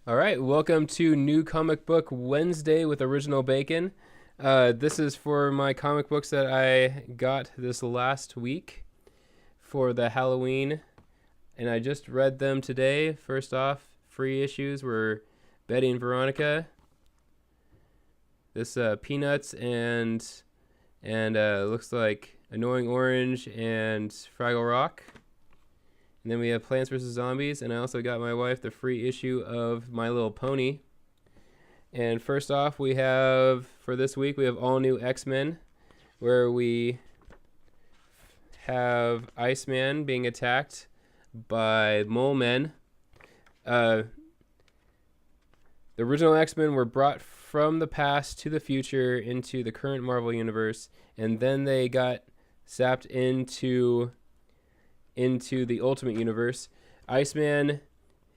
All right, welcome to New Comic Book Wednesday with Original Bacon. This is for my comic books that I got this last week for the Halloween, and I just read them today. First off, free issues were Betty and Veronica, this Peanuts, and looks like Annoying Orange and Fraggle Rock. And then we have Plants vs. Zombies, and I also got my wife the free issue of My Little Pony. And first off, we have, for this week, we have All New X-Men, where we have Iceman being attacked by Mole Men. The original X-Men were brought from the past to the future into the current Marvel Universe, and then they got zapped into the Ultimate Universe. Iceman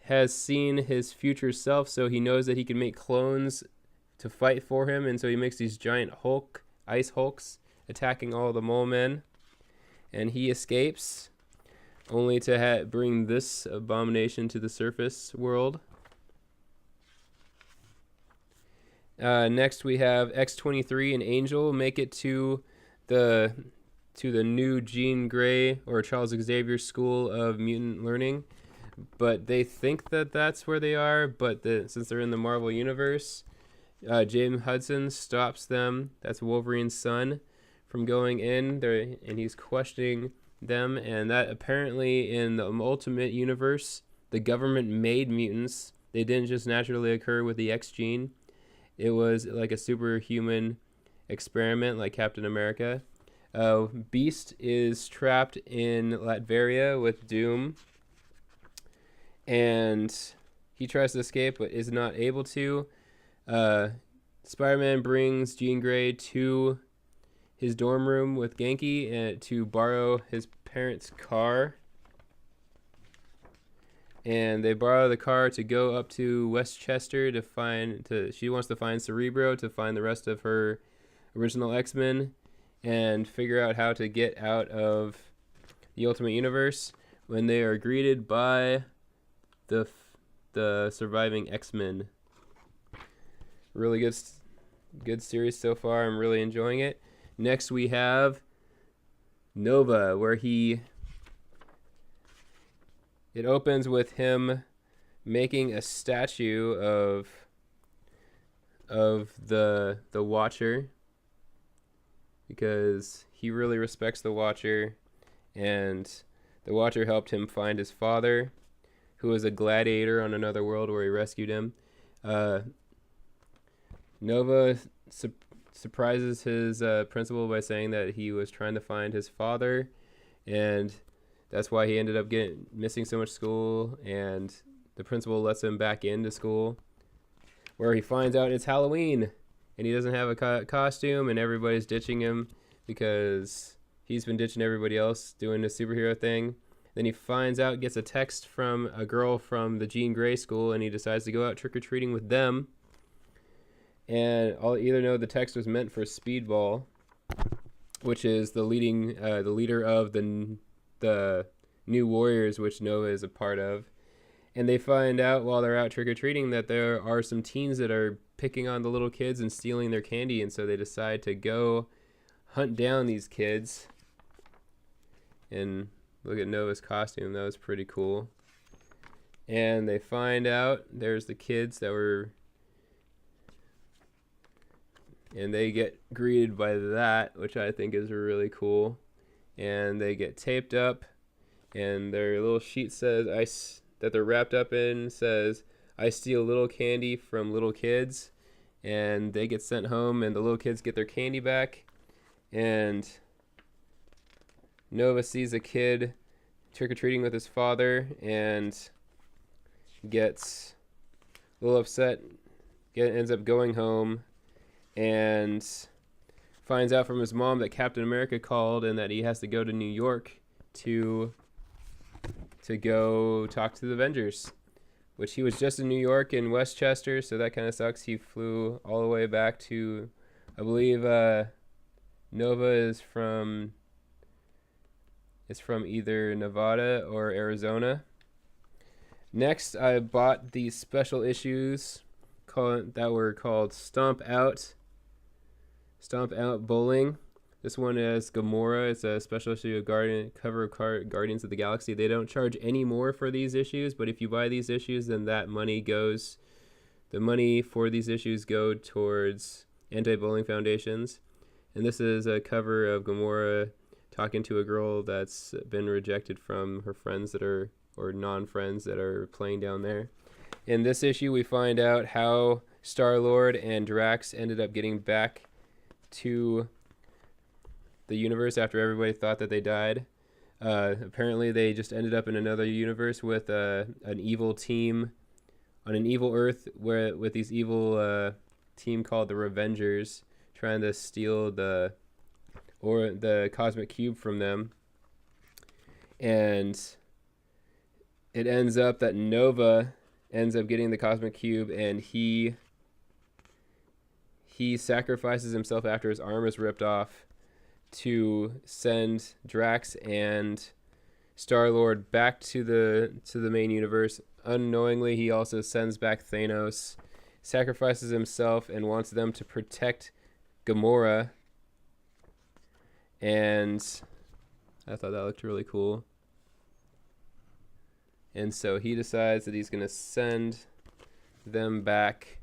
has seen his future self, so he knows that he can make clones to fight for him, and so he makes these giant ice hulks, attacking all the mole men, and he escapes, only to bring this abomination to the surface world. Next, we have X-23 and Angel make it to the new Jean Grey or Charles Xavier School of Mutant Learning, but they think that that's where they are, but since they're in the Marvel Universe, James Hudson stops them, that's Wolverine's son, from going in there, and he's questioning them, and that apparently in the Ultimate Universe, the government made mutants. They didn't just naturally occur with the X gene. It was like a superhuman experiment like Captain America. Beast is trapped in Latveria with Doom, and he tries to escape but is not able to. Spider-Man brings Jean Grey to his dorm room with Genki to borrow his parents' car, and they borrow the car to go up to Westchester she wants to find Cerebro to find the rest of her original X-Men and figure out how to get out of the Ultimate Universe, when they are greeted by the surviving X-Men. Really good series so far. I'm really enjoying it. Next we have Nova, where it opens with him making a statue of the Watcher, because he really respects the Watcher, and the Watcher helped him find his father, who was a gladiator on another world where he rescued him. Nova surprises his principal by saying that he was trying to find his father, and that's why he ended up missing so much school, and the principal lets him back into school, where he finds out it's Halloween, and he doesn't have a costume, and everybody's ditching him because he's been ditching everybody else doing the superhero thing. Then he gets a text from a girl from the Jean Grey school, and he decides to go out trick-or-treating with them. And I'll either know the text was meant for Speedball, which is the leader of the New Warriors, which Nova is a part of. And they find out while they're out trick-or-treating that there are some teens that are picking on the little kids and stealing their candy, and so they decide to go hunt down these kids. And look at Nova's costume. That was pretty cool. And they find out there's the kids and they get greeted by that, which I think is really cool. And they get taped up, and their little sheet says that they're wrapped up in says, "I steal little candy from little kids," and they get sent home, and the little kids get their candy back, and Nova sees a kid trick-or-treating with his father and gets a little upset, ends up going home, and finds out from his mom that Captain America called and that he has to go to New York to go talk to the Avengers, which he was just in New York in Westchester, so that kind of sucks. He flew all the way back to, I believe, Nova is from either Nevada or Arizona. Next, I bought these special issues that were called Stomp Out Bowling. This one is Gamora. It's a special issue of cover of Guardians of the Galaxy. They don't charge any more for these issues, but if you buy these issues, then the money for these issues go towards anti-bowling foundations. And this is a cover of Gamora talking to a girl that's been rejected from her friends or non-friends that are playing down there. In this issue, we find out how Star-Lord and Drax ended up getting back to the universe after everybody thought that they died. Apparently, they just ended up in another universe with an evil team on an evil Earth, with these evil team called the Revengers trying to steal the cosmic cube from them. And it ends up that Nova ends up getting the cosmic cube, and he sacrifices himself after his arm is ripped off to send Drax and Star-Lord back to the main universe. Unknowingly, he also sends back Thanos, sacrifices himself, and wants them to protect Gamora. And I thought that looked really cool. And so he decides that he's going to send them back.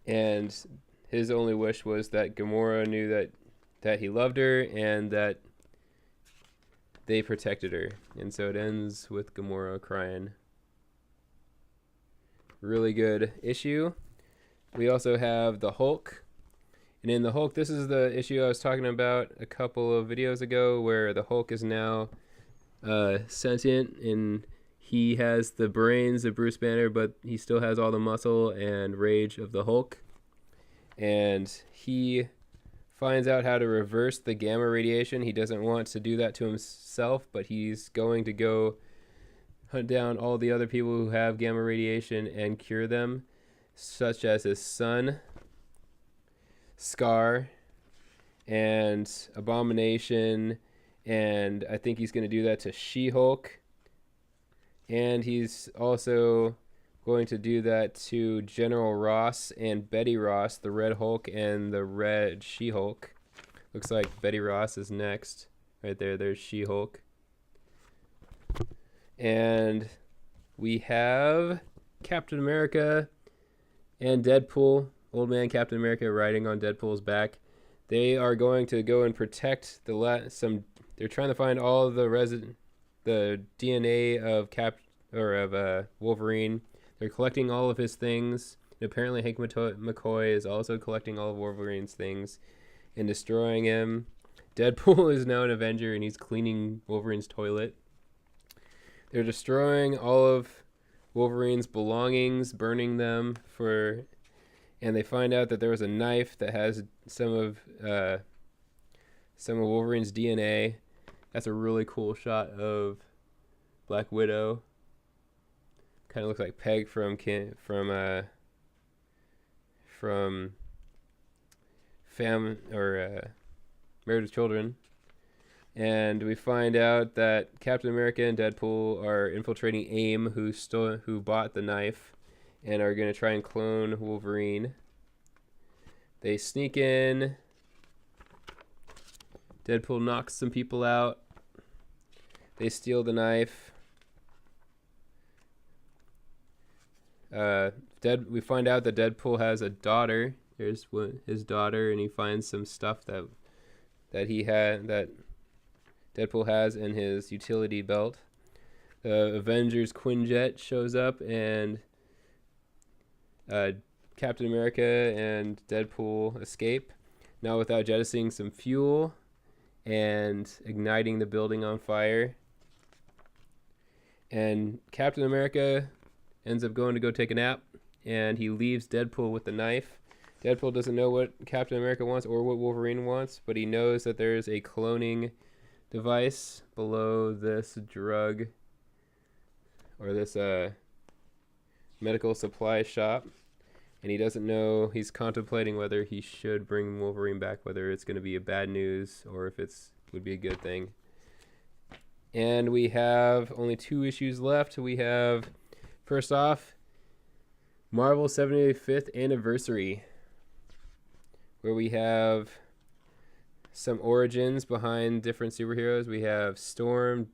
And his only wish was that Gamora knew that he loved her and that they protected her. And so it ends with Gamora crying. Really good issue. We also have the Hulk. And in the Hulk, this is the issue I was talking about a couple of videos ago, where the Hulk is now sentient, and he has the brains of Bruce Banner, but he still has all the muscle and rage of the Hulk. And he finds out how to reverse the gamma radiation. He doesn't want to do that to himself, but he's going to go hunt down all the other people who have gamma radiation and cure them, such as his son, Scar, and Abomination, and I think he's going to do that to She-Hulk. And he's also going to do that to General Ross and Betty Ross, the Red Hulk and the Red She-Hulk. Looks like Betty Ross is next. Right there, there's She-Hulk. And we have Captain America and Deadpool, Old Man Captain America, riding on Deadpool's back. They are going to go and protect they're trying to find all of the DNA of Wolverine. They're collecting all of his things. And apparently Hank McCoy is also collecting all of Wolverine's things and destroying him. Deadpool is now an Avenger, and he's cleaning Wolverine's toilet. They're destroying all of Wolverine's belongings, burning them and they find out that there was a knife that has some of Wolverine's DNA. That's a really cool shot of Black Widow. Kind of looks like Peg from Married with Children. And we find out that Captain America and Deadpool are infiltrating AIM, who bought the knife, and are going to try and clone Wolverine. They sneak in. Deadpool knocks some people out. They steal the knife. We find out that Deadpool has a daughter. Here's his daughter, and he finds some stuff that Deadpool has in his utility belt. The Avengers Quinjet shows up, and Captain America and Deadpool escape, now without jettisoning some fuel and igniting the building on fire. And Captain America ends up going to go take a nap, and he leaves Deadpool with the knife. Deadpool doesn't know what Captain America wants or what Wolverine wants, but he knows that there's a cloning device below this drug or this medical supply shop, and he doesn't know. He's contemplating whether he should bring Wolverine back, whether it's going to be a bad news or if would be a good thing. And we have only 2 issues left. We have, first off, Marvel 75th Anniversary, where we have some origins behind different superheroes. We have Storm,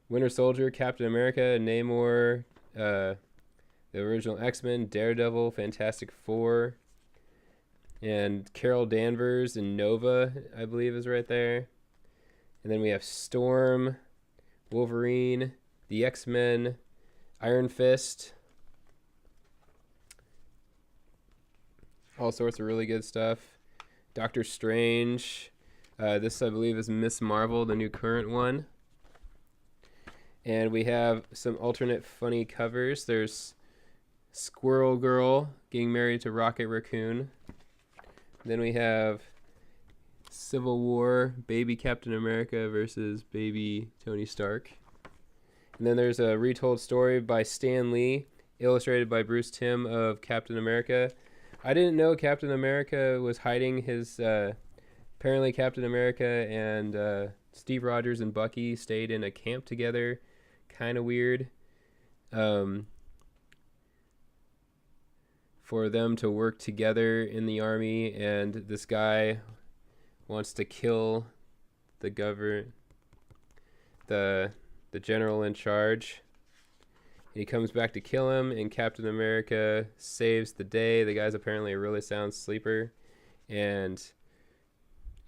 Winter Soldier, Captain America, Namor, the original X-Men, Daredevil, Fantastic Four, and Carol Danvers and Nova, I believe, is right there. And then we have Storm, Wolverine, the X-Men, Iron Fist, all sorts of really good stuff. Doctor Strange. This, I believe, is Miss Marvel, the new current one. And we have some alternate funny covers. There's Squirrel Girl getting married to Rocket Raccoon. Then we have Civil War, baby Captain America versus baby Tony Stark. And then there's a retold story by Stan Lee, illustrated by Bruce Timm, of Captain America. I didn't know Captain America was hiding his... apparently Captain America and Steve Rogers and Bucky stayed in a camp together. Kind of weird. For them to work together in the army, and this guy wants to kill the general in charge. And he comes back to kill him, and Captain America saves the day. The guy's apparently a really sound sleeper, and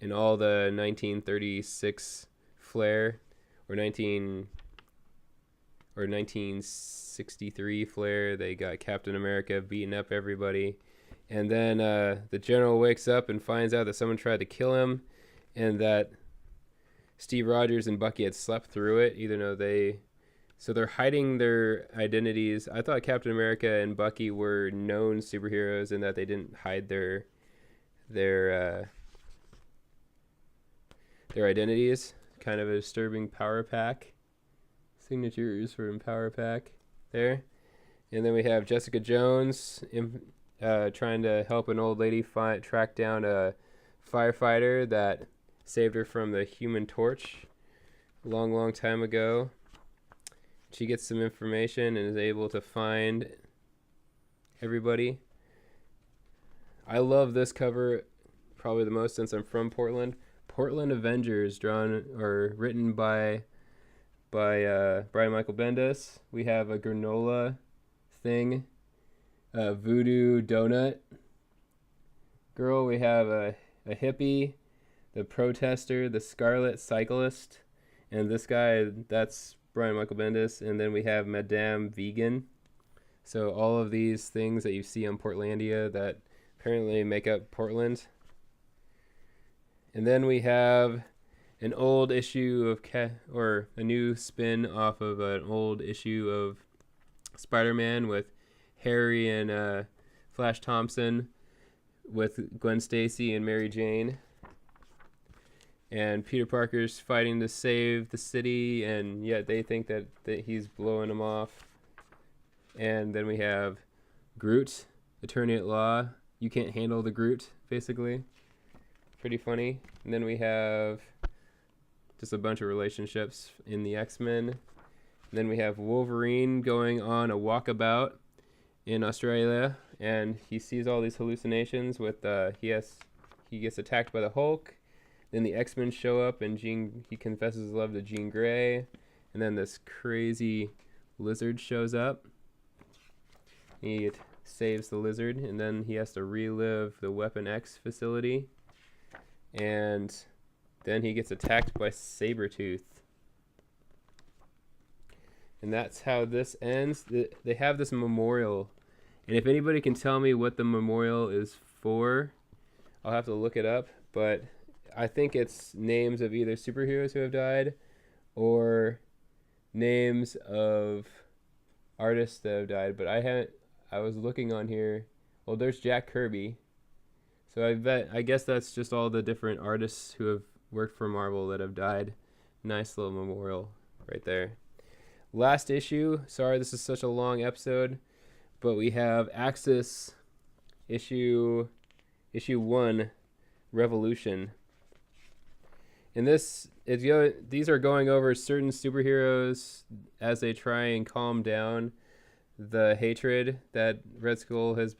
in all the 1936 flair, or 1963 flair, they got Captain America beating up everybody. And then the general wakes up and finds out that someone tried to kill him, and that Steve Rogers and Bucky had slept through it, even though so they're hiding their identities. I thought Captain America and Bucky were known superheroes and that they didn't hide their identities. Kind of a disturbing power pack. Signatures from Power Pack there. And then we have Jessica Jones trying to help an old lady track down a firefighter that saved her from the Human Torch a long, long time ago. She gets some information and is able to find everybody. I love this cover probably the most since I'm from Portland. Portland Avengers, written by Brian Michael Bendis. We have a granola thing, a voodoo donut girl. We have a hippie, the protester, the Scarlet Cyclist, and this guy, that's Brian Michael Bendis. And then we have Madame Vegan. So all of these things that you see on Portlandia that apparently make up Portland. And then we have an old issue or a new spin off of an old issue of Spider-Man with Harry and Flash Thompson, with Gwen Stacy and Mary Jane. And Peter Parker's fighting to save the city, and yet they think that he's blowing them off. And then we have Groot, attorney at law. You can't handle the Groot, basically. Pretty funny. And then we have just a bunch of relationships in the X-Men. And then we have Wolverine going on a walkabout in Australia, and he sees all these hallucinations with he gets attacked by the Hulk. Then the X-Men show up, and he confesses his love to Jean Grey. And then this crazy lizard shows up. He saves the lizard, and then he has to relive the Weapon X facility. And then he gets attacked by Sabretooth. And that's how this ends. They have this memorial. And if anybody can tell me what the memorial is for, I'll have to look it up. But I think it's names of either superheroes who have died or names of artists that have died. But I was looking on here. Well, there's Jack Kirby. So I guess that's just all the different artists who have worked for Marvel that have died. Nice little memorial right there. Last issue. Sorry this is such a long episode, but we have Axis issue 1, Revolution. in this, these are going over certain superheroes as they try and calm down the hatred that Red Skull uh, has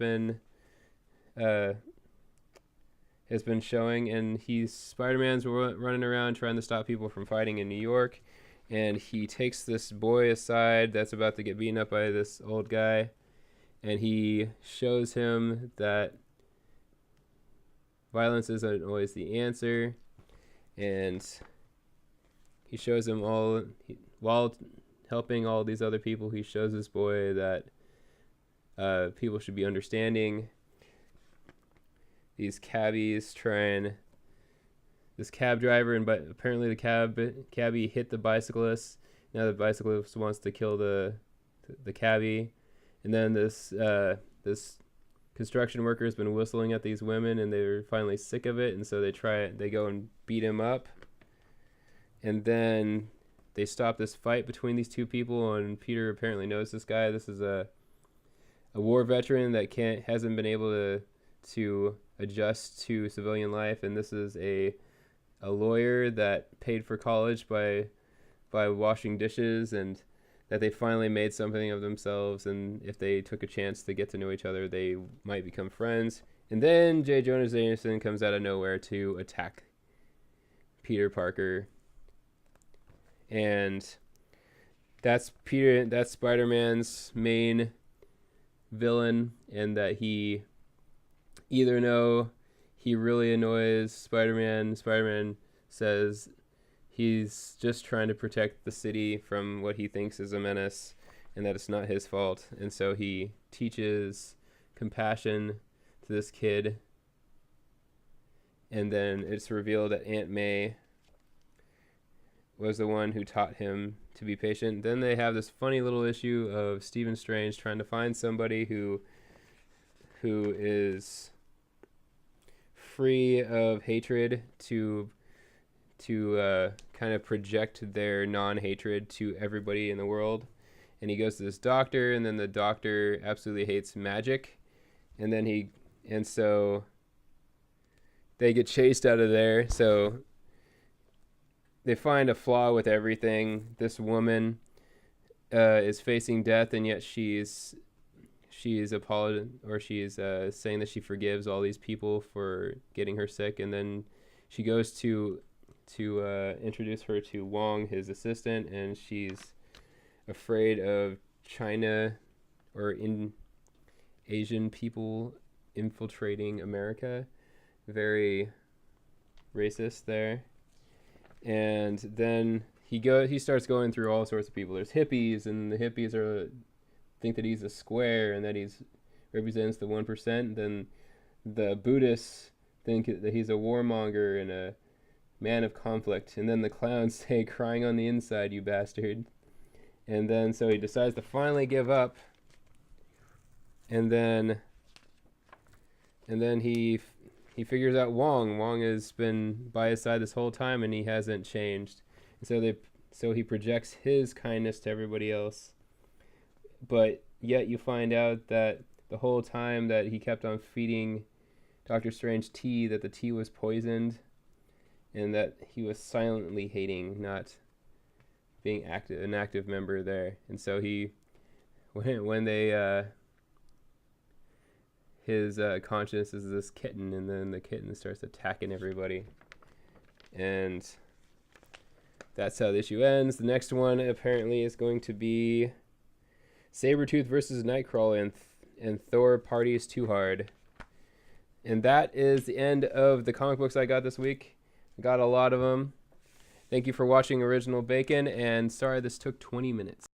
been showing, and Spider-Man's running around trying to stop people from fighting in New York, and he takes this boy aside that's about to get beaten up by this old guy, and he shows him that violence isn't always the answer, and he shows him while helping all these other people, he shows this boy that people should be understanding. These cabbies this cab driver, but apparently the cabbie hit the bicyclist. Now the bicyclist wants to kill the cabbie, and then this construction worker has been whistling at these women, and they're finally sick of it, and so they go and beat him up, and then they stop this fight between these two people, and Peter apparently knows this guy. This is a war veteran that hasn't been able to adjust to civilian life, and this is a lawyer that paid for college by washing dishes, and that they finally made something of themselves, and if they took a chance to get to know each other, they might become friends. And then J. Jonah Jameson comes out of nowhere to attack Peter Parker, and that's Spider-Man's main villain, and that he really annoys Spider-Man. Spider-Man says he's just trying to protect the city from what he thinks is a menace, and that it's not his fault. And so he teaches compassion to this kid, and then it's revealed that Aunt May was the one who taught him to be patient. Then they have this funny little issue of Stephen Strange trying to find somebody who is free of hatred to kind of project their non-hatred to everybody in the world. And he goes to this doctor, and then the doctor absolutely hates magic, and so they get chased out of there. So they find a flaw with everything. This woman is facing death, and yet she's saying that she forgives all these people for getting her sick, and then she goes to introduce her to Wong, his assistant, and she's afraid of China or Asian people infiltrating America. Very racist there. And then he starts going through all sorts of people. There's hippies, and the hippies think that he's a square and that he's represents the 1%. Then the Buddhists think that he's a warmonger and a man of conflict. And then the clowns say, "Crying on the inside, you bastard." And then so he decides to finally give up. And then he figures out Wong. Wong has been by his side this whole time, and he hasn't changed. And so he projects his kindness to everybody else. But yet you find out that the whole time that he kept on feeding Doctor Strange tea, that the tea was poisoned, and that he was silently hating, not being an active member there. And so his conscience is this kitten, and then the kitten starts attacking everybody. And that's how the issue ends. The next one apparently is going to be Sabretooth versus Nightcrawler, and Thor parties too hard. And that is the end of the comic books I got this week. I got a lot of them. Thank you for watching Original Bacon, and sorry this took 20 minutes.